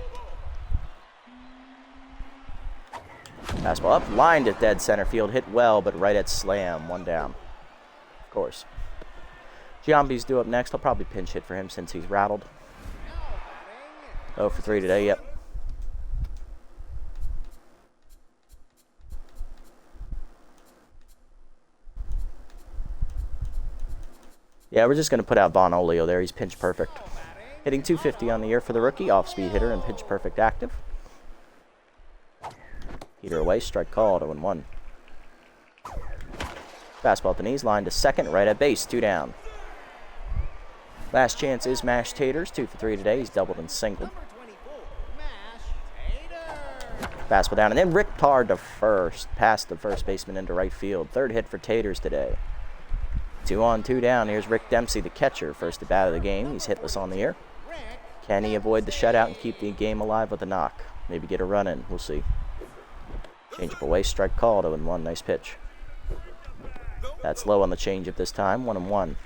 Fastball up. Lined at dead center field. Hit well, but right at slam. 1 down. Of course. Giambi's due up next. I'll probably pinch hit for him since he's rattled. 0 for 3 today. Yep. Yeah, we're just going to put out Von Olio there. He's pinch perfect. Hitting .250 on the year for the rookie. Off-speed hitter and pinch perfect active. Heater away. Strike called. 0-1. Fastball at the knees. Line to second. Right at base. 2 down. Last chance is Mashed Taters. 2 for 3 today. He's doubled and singled. Fastball down. And then Rick Tard to first. Past the first baseman into right field. 3rd hit for Taters today. 2 on, 2 down. Here's Rick Dempsey, the catcher. First at bat of the game. He's hitless on the year. Can he avoid the shutout and keep the game alive with a knock? Maybe get a run in. We'll see. Change up away. Strike called. 0-1. Nice pitch. That's low on the changeup this time. 1-1.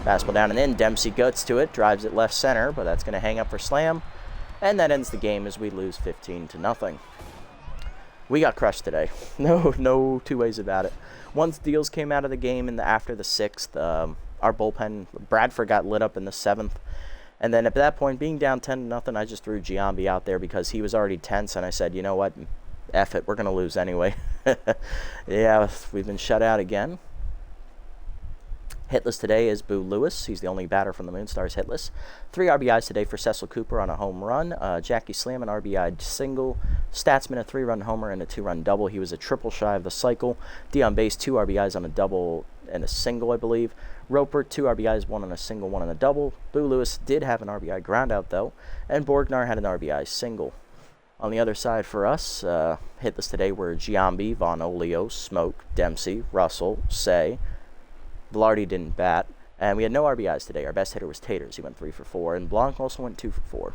Fastball down and in. Dempsey guts to it. Drives it left center, but that's going to hang up for slam. And that ends the game as we lose 15-0. We got crushed today. No 2 ways about it. Once Deals came out of the game after the 6th, our bullpen, Bradford got lit up in the 7th. And then at that point, being down 10-0, I just threw Giambi out there because he was already tense. And I said, you know what? F it. We're going to lose anyway. Yeah, we've been shut out again. Hitless today is Boo Lewis. He's the only batter from the Moonstars hitless. 3 RBIs today for Cecil Cooper on a home run. Jackie Slam, an RBI single. Statsman, a 3-run homer and a 2-run double. He was a triple shy of the cycle. Dion Base, 2 RBIs on a double and a single, I believe. Roper, 2 RBIs, 1 on a single, 1 on a double. Boo Lewis did have an RBI ground out, though. And Borgnar had an RBI single. On the other side for us, hitless today were Giambi, Von Olio, Smoke, Dempsey, Russell, Say. Velarde didn't bat. And we had no RBIs today. Our best hitter was Taters. He went 3 for 4. And Blanc also went 2 for 4.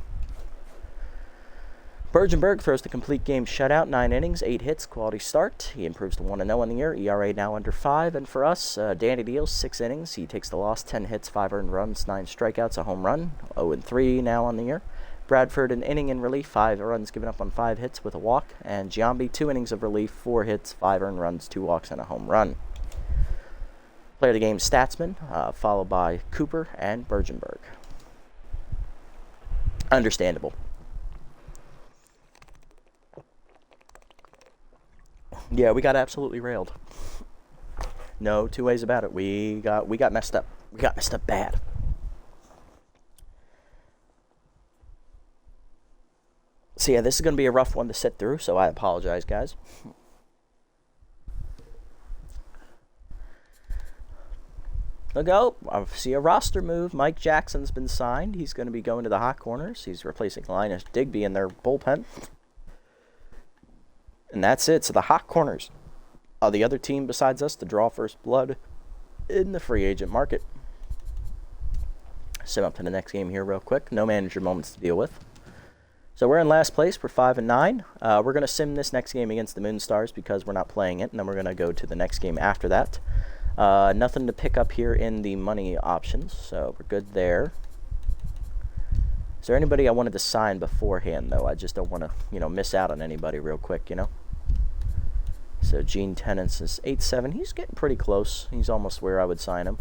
Bergenberg throws the complete game shutout. 9 innings, 8 hits, quality start. He improves to 1-0 on the year. ERA now under 5. And for us, Danny Deals, 6 innings. He takes the loss. 10 hits, 5 earned runs, 9 strikeouts, a home run. 0-3 now on the year. Bradford, an inning in relief. 5 runs given up on 5 hits with a walk. And Giambi, 2 innings of relief. 4 hits, 5 earned runs, 2 walks, and a home run. Player of the game, Statsman, followed by Cooper and Bergenberg. Understandable. Yeah, we got absolutely railed. No 2 ways about it. We got messed up. We got messed up bad. So yeah, this is going to be a rough one to sit through, so I apologize, guys. Look out, I see a roster move. Mike Jackson's been signed. He's going to be going to the hot corners. He's replacing Linus Digby in their bullpen. And that's it. So the hot corners are the other team besides us to draw first blood in the free agent market. Sim up to the next game here real quick. No manager moments to deal with. So we're in last place. We're 5-9. We're going to sim this next game against the Moonstars because we're not playing it. And then we're going to go to the next game after that. Nothing to pick up here in the money options, so we're good there. Is there anybody I wanted to sign beforehand, though? I just don't want to, miss out on anybody real quick, So Gene Tennants is 8-7. He's getting pretty close. He's almost where I would sign him.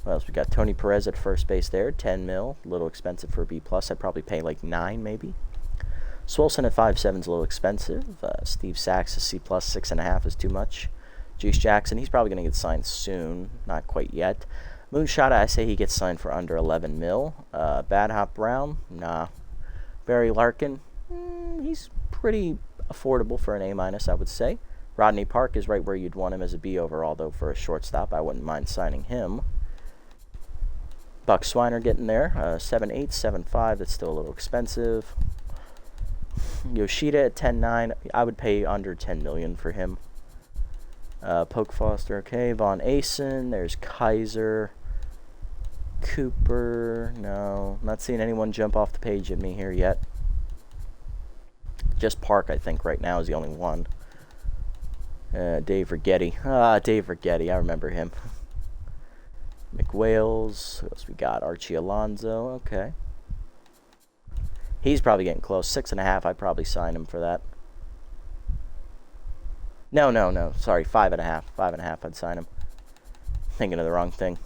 What else? We got Tony Perez at first base there, 10 mil. A little expensive for a B+. I'd probably pay like 9 maybe. Swolson at 5-7 is a little expensive. Steve Sachs is C+, 6.5 is too much. Juice Jackson, he's probably going to get signed soon. Not quite yet. Moonshot, I say he gets signed for under 11 mil. Bad Hop Brown, nah. Barry Larkin, He's pretty affordable for an A-, I would say. Rodney Park is right where you'd want him as a B overall, though, for a shortstop. I wouldn't mind signing him. Buck Swiner getting there. 7.8, 7.5. That's still a little expensive. Yoshida at 10.9. I would pay under $10 million for him. Poke Foster, okay. Von Asen. There's Kaiser. Cooper. No, not seeing anyone jump off the page at me here yet. Just Park, I think, right now is the only one. Dave Righetti. Dave Righetti. I remember him. McWales. Who else we got? Archie Alonso. Okay. He's probably getting close. 6.5. I'd probably sign him for that. No. Sorry, 5.5. 5.5. I'd sign him. Thinking of the wrong thing.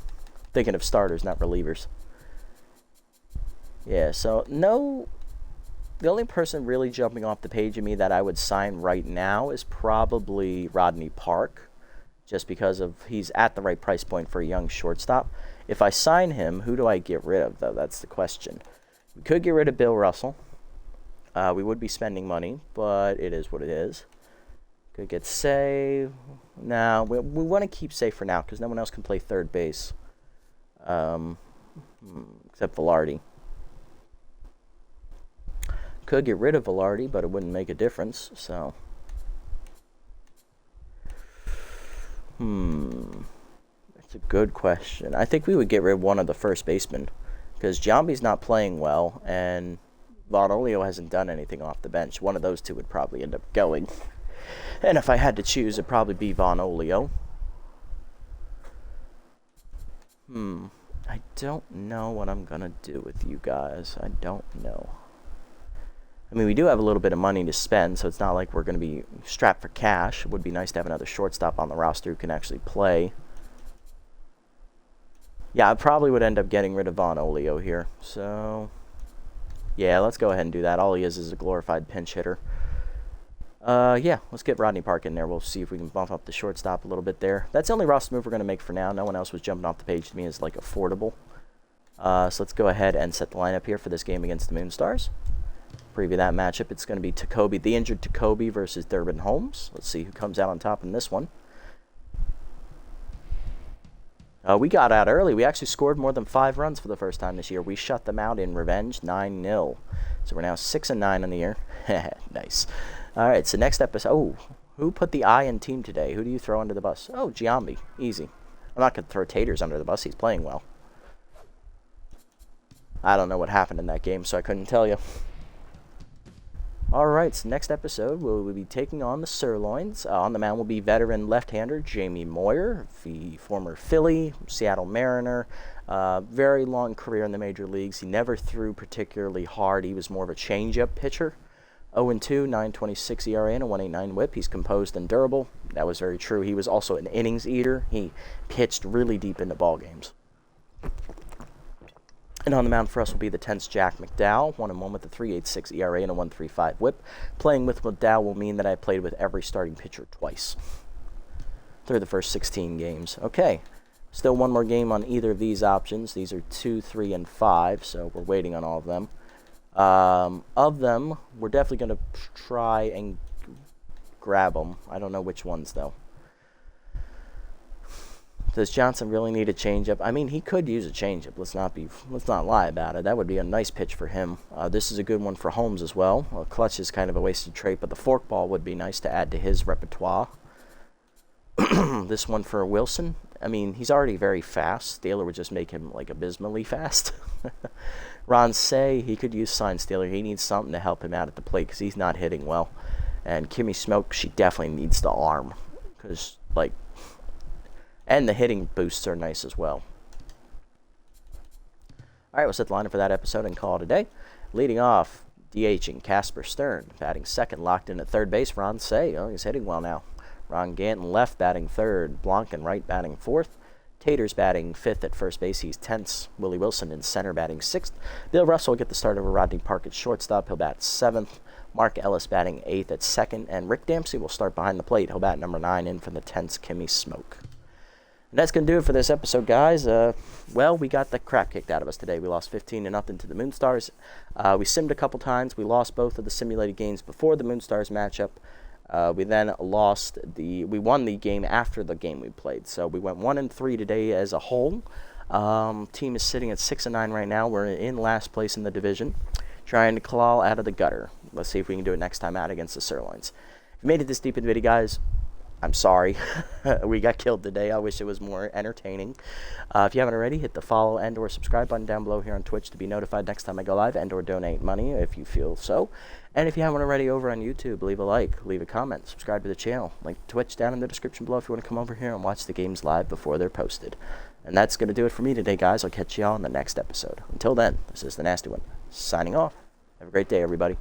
Thinking of starters, not relievers. Yeah, so no. The only person really jumping off the page of me that I would sign right now is probably Rodney Park, just because of he's at the right price point for a young shortstop. If I sign him, who do I get rid of, though? That's the question. We could get rid of Bill Russell. We would be spending money, but it is what it is. Could get Say. No, we want to keep Say for now because no one else can play third base, except Velarde. Could get rid of Velarde, but it wouldn't make a difference, so. That's a good question. I think we would get rid of one of the first basemen, because Giambi's not playing well, and Von Olio hasn't done anything off the bench. One of those two would probably end up going. And if I had to choose, it'd probably be Von Olio. I don't know what I'm going to do with you guys. I don't know. I mean, we do have a little bit of money to spend, so it's not like we're going to be strapped for cash. It would be nice to have another shortstop on the roster who can actually play. Yeah, I probably would end up getting rid of Von Olio here. So, yeah, let's go ahead and do that. All he is a glorified pinch hitter. Yeah, let's get Rodney Park in there. We'll see if we can bump up the shortstop a little bit there. That's the only roster move we're going to make for now. No one else was jumping off the page to me as, like, affordable. So let's go ahead and set the lineup here for this game against the Moonstars. Preview that matchup. It's going to be Tacoby, the injured Tacoby versus Durbin Holmes. Let's see who comes out on top in this one. We got out early. We actually scored more than 5 runs for the first time this year. We shut them out in revenge, 9-0. So we're now 6-9 on the year. Nice. All right, so next episode. Oh, who put the I in team today? Who do you throw under the bus? Oh, Giambi. Easy. I'm not going to throw Taters under the bus. He's playing well. I don't know what happened in that game, so I couldn't tell you. Alright, so next episode we'll be taking on the Sirloins. On the mound will be veteran left-hander Jamie Moyer, the former Philly, Seattle Mariner. Very long career in the major leagues. He never threw particularly hard. He was more of a change-up pitcher. 0-2, 9.26 ERA and a 1.89 whip. He's composed and durable. That was very true. He was also an innings eater. He pitched really deep into ball games. And on the mound for us will be the tense Jack McDowell, 1-1 with a 3.86 ERA and a 1.35 whip. Playing with McDowell will mean that I played with every starting pitcher twice through the first 16 games. Okay, still one more game on either of these options. These are 2, 3, and 5, so we're waiting on all of them. Of them, we're definitely going to try and grab them. I don't know which ones, though. Does Johnson really need a changeup? I mean, he could use a changeup. Let's not lie about it. That would be a nice pitch for him. This is a good one for Holmes as well. Clutch is kind of a wasted trait, but the forkball would be nice to add to his repertoire. This one for Wilson. I mean, he's already very fast. Steeler would just make him like abysmally fast. Ron Say, he could use Sign Stealer. He needs something to help him out at the plate because he's not hitting well. And Kimmy Smoke, she definitely needs the arm because like. And the hitting boosts are nice as well. All right, we'll set the lineup for that episode and call it a day. Leading off, DHing Casper Stern. Batting second, locked in at third base, Ron Say. Oh, he's hitting well now. Ron Ganton left, batting third. Blanken right, batting fourth. Taters batting fifth at first base. He's tense. Willie Wilson in center, batting sixth. Bill Russell will get the start over Rodney Park at shortstop. He'll bat seventh. Mark Ellis batting eighth at second. And Rick Dempsey will start behind the plate. He'll bat number 9 in for the tense Kimmy Smoke. And that's going to do it for this episode, guys. Well, we got the crap kicked out of us today. We lost 15-0 to the Moonstars. We simmed a couple times. We lost both of the simulated games before the Moonstars matchup. We then we won the game after the game we played. So we went 1-3 today as a whole. Team is sitting at 6-9 right now. We're in last place in the division, trying to claw out of the gutter. Let's see if we can do it next time out against the Sirloins. If you made it this deep in the video, guys, I'm sorry. We got killed today. I wish it was more entertaining. If you haven't already, hit the follow and or subscribe button down below here on Twitch to be notified next time I go live and or donate money if you feel so. And if you haven't already over on YouTube, leave a like, leave a comment, subscribe to the channel. Link to Twitch down in the description below if you want to come over here and watch the games live before they're posted. And that's going to do it for me today, guys. I'll catch y'all in the next episode. Until then, this is the Nasty One, signing off. Have a great day, everybody.